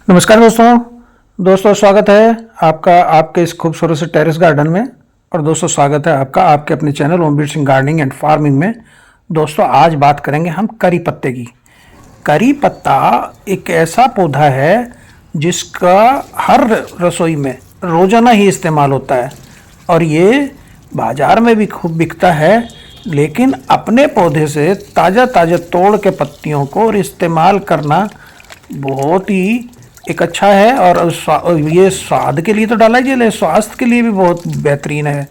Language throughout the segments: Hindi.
नमस्कार दोस्तों स्वागत है आपका आपके इस खूबसूरत से टेरेस गार्डन में। और दोस्तों स्वागत है आपका आपके अपने channel Omveer Singh gardening and farming में। दोस्तों आज बात करेंगे हम करी पत्ते की। करी पत्ता एक ऐसा पौधा है जिसका हर रसोई में रोजाना ही इस्तेमाल होता है और ये बाजार में भी खूब बिकता है। लेकिन अपने पौधे से ताज़ा ताज़ा तोड़ के पत्तियों को और इस्तेमाल करना बहुत ही एक अच्छा है। और ये स्वाद के लिए तो डाला ही चले, स्वास्थ्य के लिए भी बहुत बेहतरीन है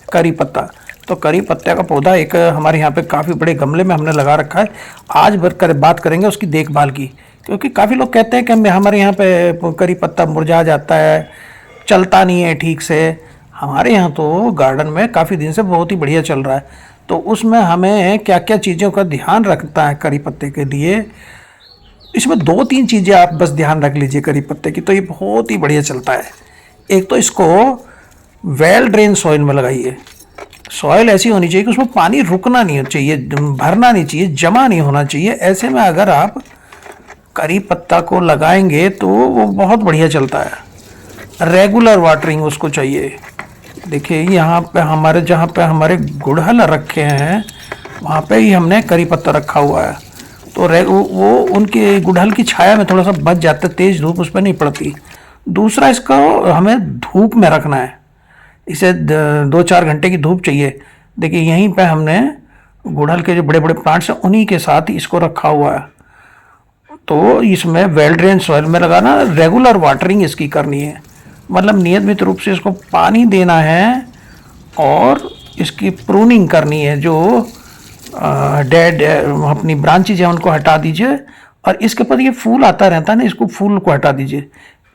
करी पत्ता। तो करी पत्ते का पौधा एक हमारे यहाँ पे काफ़ी बड़े गमले में हमने लगा रखा है। आज बात करेंगे उसकी देखभाल की, क्योंकि काफ़ी लोग कहते हैं कि हमारे यहाँ पे करी पत्ता मुरझा जाता है, चलता नहीं है ठीक से। हमारे यहाँ तो गार्डन में काफ़ी दिन से बहुत ही बढ़िया चल रहा है। तो उसमें हमें क्या क्या चीज़ों का ध्यान रखता है करी पत्ते के लिए, इसमें 2-3 चीज़ें आप बस ध्यान रख लीजिए करी पत्ते की, तो ये बहुत ही बढ़िया चलता है। एक तो इसको वेल ड्रेन सॉइल में लगाइए। सॉइल ऐसी होनी चाहिए कि उसमें पानी रुकना नहीं चाहिए, भरना नहीं चाहिए, जमा नहीं होना चाहिए। ऐसे में अगर आप करी पत्ता को लगाएंगे तो वो बहुत बढ़िया चलता है। रेगुलर वाटरिंग उसको चाहिए। देखिए यहाँ पे हमारे जहाँ पे हमारे गुड़हल रखे हैं वहाँ पे ही हमने करी पत्ता रखा हुआ है। तो वो उनके गुड़हल की छाया में थोड़ा सा बच जाता है, तेज़ धूप उस पर नहीं पड़ती। दूसरा, इसको हमें धूप में रखना है। इसे 2-4 घंटे की धूप चाहिए। देखिए यहीं पे हमने गुड़हल के जो बड़े बड़े प्लांट्स हैं उन्हीं के साथ ही इसको रखा हुआ है। तो इसमें वेल ड्रेन सॉइल में लगाना, रेगुलर वाटरिंग इसकी करनी है, मतलब नियमित रूप से इसको पानी देना है और इसकी प्रूनिंग करनी है। जो डेड अपनी ब्रांचेज है उनको हटा दीजिए। और इसके ऊपर ये फूल आता रहता है ना, इसको फूल को हटा दीजिए,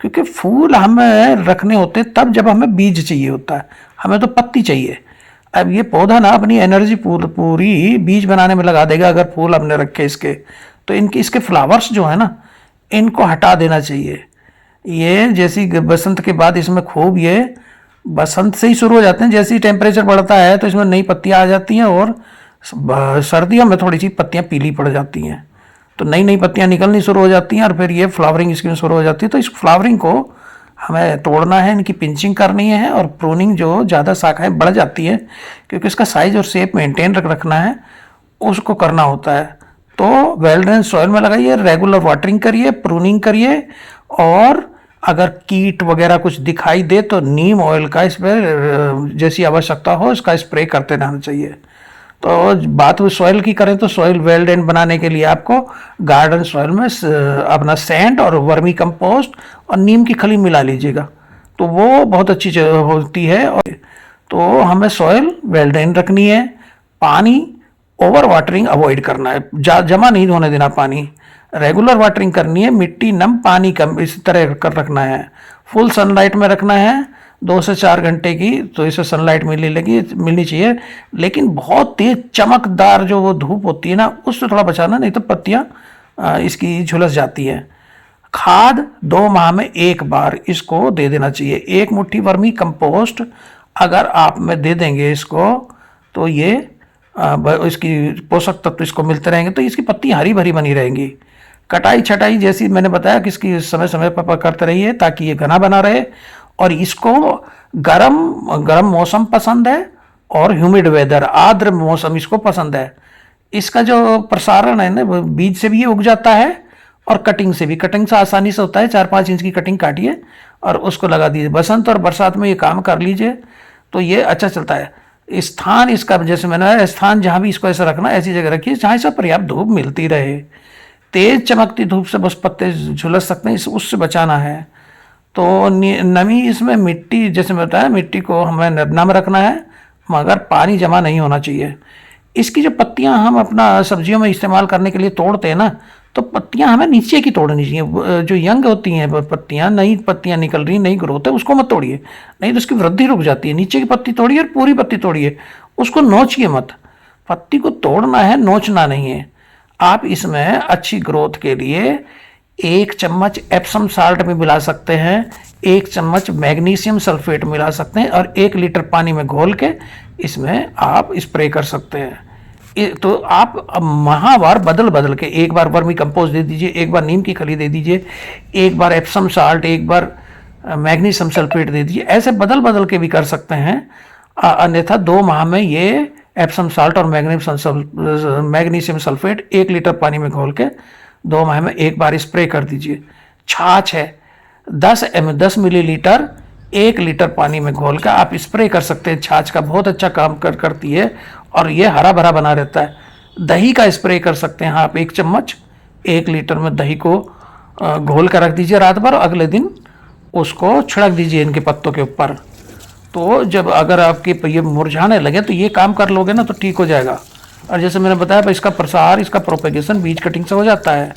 क्योंकि फूल हमें रखने होते हैं तब जब हमें बीज चाहिए होता है, हमें तो पत्ती चाहिए। अब ये पौधा ना अपनी एनर्जी पूरी बीज बनाने में लगा देगा अगर फूल हमने रखे इसके। तो इसके फ्लावर्स जो है ना, इनको हटा देना चाहिए। ये जैसी बसंत के बाद इसमें खूब ये बसंत से ही शुरू हो जाते हैं। जैसे ही टेम्परेचर बढ़ता है तो इसमें नई पत्तियाँ आ जाती हैं और सर्दियों में थोड़ी सी पत्तियां पीली पड़ जाती हैं, तो नई नई पत्तियां निकलनी शुरू हो जाती हैं और फिर ये फ्लावरिंग इसकी शुरू हो जाती है। तो इस फ्लावरिंग को हमें तोड़ना है, इनकी पिंचिंग करनी है और प्रूनिंग, जो ज़्यादा शाखाएं बढ़ जाती है क्योंकि इसका साइज और शेप मेंटेन रखना है, उसको करना होता है। तो वेल ड्रेन सॉइल में लगाइए, रेगुलर वाटरिंग करिए, प्रूनिंग करिए। और अगर कीट वगैरह कुछ दिखाई दे तो नीम ऑयल का इस पर जैसी आवश्यकता हो इसका स्प्रे करते रहना चाहिए। तो बात सॉइल की करें तो सॉइल वेल ड्रेन बनाने के लिए आपको गार्डन सॉइल में अपना सैंड और वर्मी कंपोस्ट और नीम की खली मिला लीजिएगा, तो वो बहुत अच्छी होती है। और तो हमें सॉइल वेल ड्रेन रखनी है। पानी ओवर वाटरिंग अवॉइड करना है, जमा नहीं होने देना पानी। रेगुलर वाटरिंग करनी है, मिट्टी नम पानी कम इस तरह कर रखना है। फुल सनलाइट में रखना है 2 से 4 घंटे की, तो इसे सनलाइट मिलनी चाहिए। लेकिन बहुत तेज चमकदार जो वो धूप होती है ना, उससे थोड़ा बचाना, नहीं तो पत्तियां इसकी झुलस जाती हैं। खाद 2 माह में 1 बार इसको दे देना चाहिए। 1 मुट्ठी वर्मी कंपोस्ट अगर आप में दे देंगे इसको, तो ये इसकी पोषक तत्व इसको मिलते रहेंगे, तो इसकी पत्ती हरी भरी बनी रहेंगी। कटाई छटाई जैसी मैंने बताया कि इसकी समय समय पर करते रहिए ताकि ये घना बना रहे। और इसको गरम मौसम पसंद है और ह्यूमिड वेदर, आर्द्र मौसम इसको पसंद है। इसका जो प्रसारण है ना, बीज से भी ये उग जाता है और कटिंग से भी, कटिंग से आसानी से होता है। 4-5 इंच की कटिंग काटिए और उसको लगा दीजिए। बसंत और बरसात में ये काम कर लीजिए तो ये अच्छा चलता है। स्थान इसका, जैसे मैंने स्थान जहाँ भी इसको ऐसा रखना, ऐसी जगह रखिए जहाँ इसे पर्याप्त धूप मिलती रहे। तेज चमकती धूप से बस पत्ते झुलस सकते हैं, उससे बचाना है। तो नमी इसमें, मिट्टी जैसे मैं बताया, मिट्टी को हमें नम रखना है मगर पानी जमा नहीं होना चाहिए। इसकी जो पत्तियां हम अपना सब्जियों में इस्तेमाल करने के लिए तोड़ते हैं ना, तो पत्तियां हमें नीचे की तोड़नी चाहिए। जो यंग होती हैं पत्तियां, नई पत्तियां निकल रही, नई ग्रोथ है, उसको मत तोड़िए, नहीं तो उसकी वृद्धि रुक जाती है। नीचे की पत्ती तोड़िए और पूरी पत्ती तोड़िए, उसको नोचिए मत। पत्ती को तोड़ना है, नोचना नहीं है। आप इसमें अच्छी ग्रोथ के लिए 1 चम्मच एप्सम साल्ट में मिला सकते हैं, 1 चम्मच मैग्नीशियम सल्फेट मिला सकते हैं और 1 लीटर पानी में घोल के इसमें आप स्प्रे कर सकते हैं। तो आप अब महावार बदल बदल के, एक बार वर्मी कंपोस्ट दे दीजिए, एक बार नीम की खली दे दीजिए, एक बार एप्सम साल्ट, एक बार मैग्नीशियम सल्फेट दे दीजिए। ऐसे बदल बदल के भी कर सकते हैं। अन्यथा 2 माह में ये एप्सम साल्ट और मैग्नीशियम सल्फेट 1 लीटर पानी में घोल के 2 माह में एक बार स्प्रे कर दीजिए। छाछ है 10 मिलीलीटर 1 लीटर पानी में घोल कर आप स्प्रे कर सकते हैं। छाछ का बहुत अच्छा काम करती है और ये हरा भरा बना रहता है। दही का स्प्रे कर सकते हैं आप, 1 चम्मच 1 लीटर में दही को घोल कर रख दीजिए रात भर, अगले दिन उसको छिड़क दीजिए इनके पत्तों के ऊपर। तो जब अगर आपके ये मुरझाने लगे तो ये काम कर लोगे ना तो ठीक हो जाएगा। और जैसे मैंने बताया इसका प्रसार, इसका प्रोपेगेशन बीज कटिंग से हो जाता है।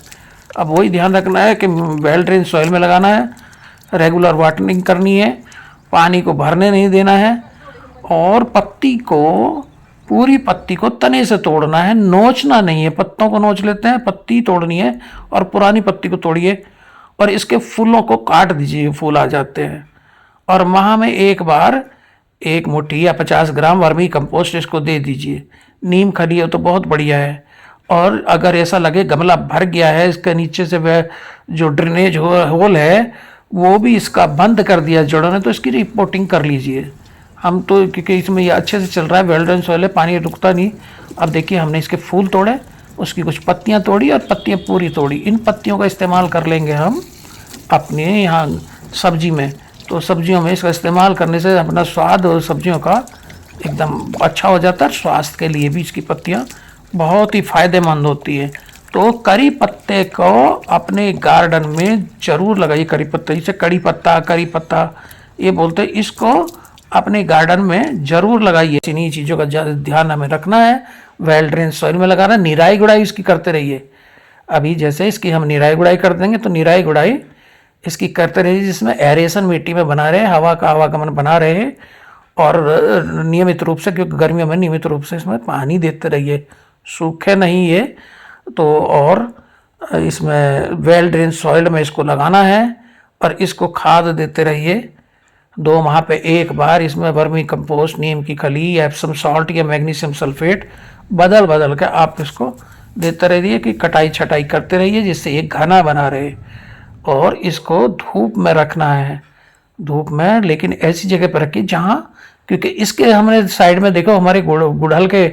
अब वही ध्यान रखना है कि वेल ड्रेन सॉइल में लगाना है, रेगुलर वाटरिंग करनी है, पानी को भरने नहीं देना है और पूरी पत्ती को तने से तोड़ना है, नोचना नहीं है। पत्तों को नोच लेते हैं, पत्ती तोड़नी है और पुरानी पत्ती को तोड़िए और इसके फूलों को काट दीजिए, फूल आ जाते हैं। और माह में एक बार 1 मुट्ठी या 50 ग्राम वर्मी कंपोस्ट इसको दे दीजिए। नीम खली हो तो बहुत बढ़िया है। और अगर ऐसा लगे गमला भर गया है, इसके नीचे से वह जो ड्रेनेज होल है वो भी इसका बंद कर दिया जड़ों ने, तो इसकी रिपोर्टिंग कर लीजिए। हम तो क्योंकि इसमें ये अच्छे से चल रहा है, वेल ड्रेन सॉइल है, पानी रुकता नहीं। अब देखिए हमने इसके फूल तोड़े, उसकी कुछ पत्तियां तोड़ी और पत्तियां पूरी तोड़ी। इन पत्तियों का इस्तेमाल कर लेंगे हम अपने यहाँ सब्जी में। तो सब्जियों में इसका इस्तेमाल करने से अपना स्वाद और सब्जियों का एकदम अच्छा हो जाता है। स्वास्थ्य के लिए भी इसकी पत्तियाँ बहुत ही फायदेमंद होती है। तो करी पत्ते को अपने गार्डन में जरूर लगाइए। करी पत्ते, इसे कड़ी पत्ता ये बोलते हैं, इसको अपने गार्डन में जरूर लगाइए। इन्हीं चीज़ों का ध्यान हमें रखना है। वेल ड्रेन सॉइल में लगाना, निराई गुड़ाई इसकी करते रहिए। अभी जैसे इसकी हम निराई गुड़ाई कर देंगे तो निराई गुड़ाई इसकी करते रहिए, जिसमें एरेशन मिट्टी में बना रहे, हवा का आवागमन बना रहे और नियमित रूप से, क्योंकि गर्मियों में नियमित रूप से इसमें पानी देते रहिए, सूखे नहीं ये तो। और इसमें वेल ड्रेन सॉइल में इसको लगाना है और इसको खाद देते रहिए। 2 माह पे एक बार इसमें वर्मी कंपोस्ट, नीम की खली, एप्सम सॉल्ट या मैग्नीशियम सल्फेट बदल बदल के आप इसको देते रहिए कि कटाई छटाई करते रहिए, जिससे ये घना बना रहे। और इसको धूप में रखना है, धूप में, लेकिन ऐसी जगह पर रखिए जहाँ, क्योंकि इसके हमने साइड में देखो हमारे गुड़हल के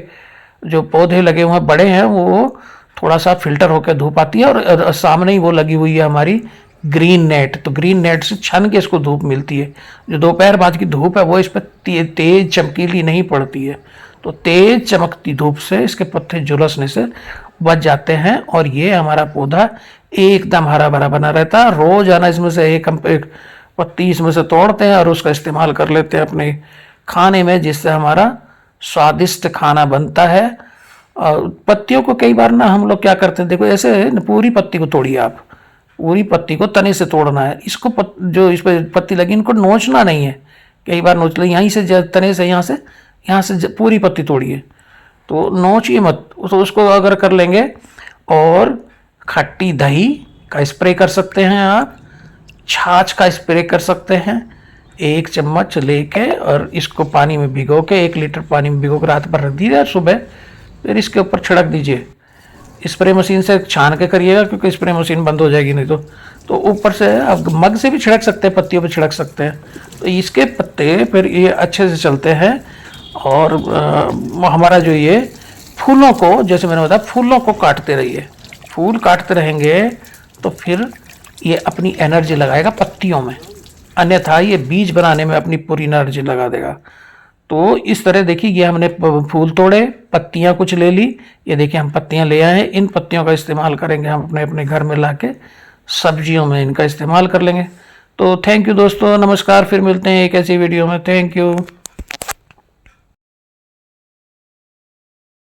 जो पौधे लगे हुए हैं बड़े हैं, वो थोड़ा सा फिल्टर होकर धूप आती है। और सामने ही वो लगी हुई है हमारी ग्रीन नेट, तो ग्रीन नेट से छन के इसको धूप मिलती है। जो दोपहर बाद की धूप है वो इस पर तेज चमकीली नहीं पड़ती है, तो तेज चमकती धूप से इसके पत्ते झुलसने से बच जाते हैं और ये हमारा पौधा एकदम हरा भरा बना रहता है। रोज आना इसमें से एक पत्ती इसमें से तोड़ते हैं और उसका इस्तेमाल कर लेते हैं अपने खाने में, जिससे हमारा स्वादिष्ट खाना बनता है। और पत्तियों को कई बार ना हम लोग क्या करते हैं, देखो ऐसे पूरी पत्ती को तोड़िए आप, पूरी पत्ती को तने से तोड़ना है। इसको जो इस पर पत्ती लगी इनको नोचना नहीं है। कई बार नोच ले, यहीं से तने से, यहाँ से पूरी पत्ती तोड़िए, तो नोचिए मत। तो उसको अगर कर लेंगे, और खट्टी दही का स्प्रे कर सकते हैं आप, छाछ का स्प्रे कर सकते हैं 1 चम्मच लेके, और इसको पानी में भिगो के 1 लीटर पानी में भिगो के रात भर रख दीजिए, सुबह फिर इसके ऊपर छिड़क दीजिए। स्प्रे मशीन से छान के करिएगा, क्योंकि स्प्रे मशीन बंद हो जाएगी नहीं तो ऊपर से आप मग से भी छिड़क सकते हैं, पत्तियों पे छिड़क सकते हैं। तो इसके पत्ते फिर ये अच्छे से चलते हैं। और हमारा जो ये फूलों को, जैसे मैंने बताया, फूलों को काटते रहिए। फूल काटते रहेंगे तो फिर ये अपनी एनर्जी लगाएगा पत्तियों में, अन्यथा ये बीज बनाने में अपनी पूरी एनर्जी लगा देगा। तो इस तरह देखिए, ये हमने फूल तोड़े, पत्तियां कुछ ले ली, ये देखिए हम पत्तियां ले आए हैं। इन पत्तियों का इस्तेमाल करेंगे हम अपने अपने घर में लाके सब्जियों में इनका इस्तेमाल कर लेंगे। तो थैंक यू दोस्तों, नमस्कार, फिर मिलते हैं एक ऐसी वीडियो में। Thank you.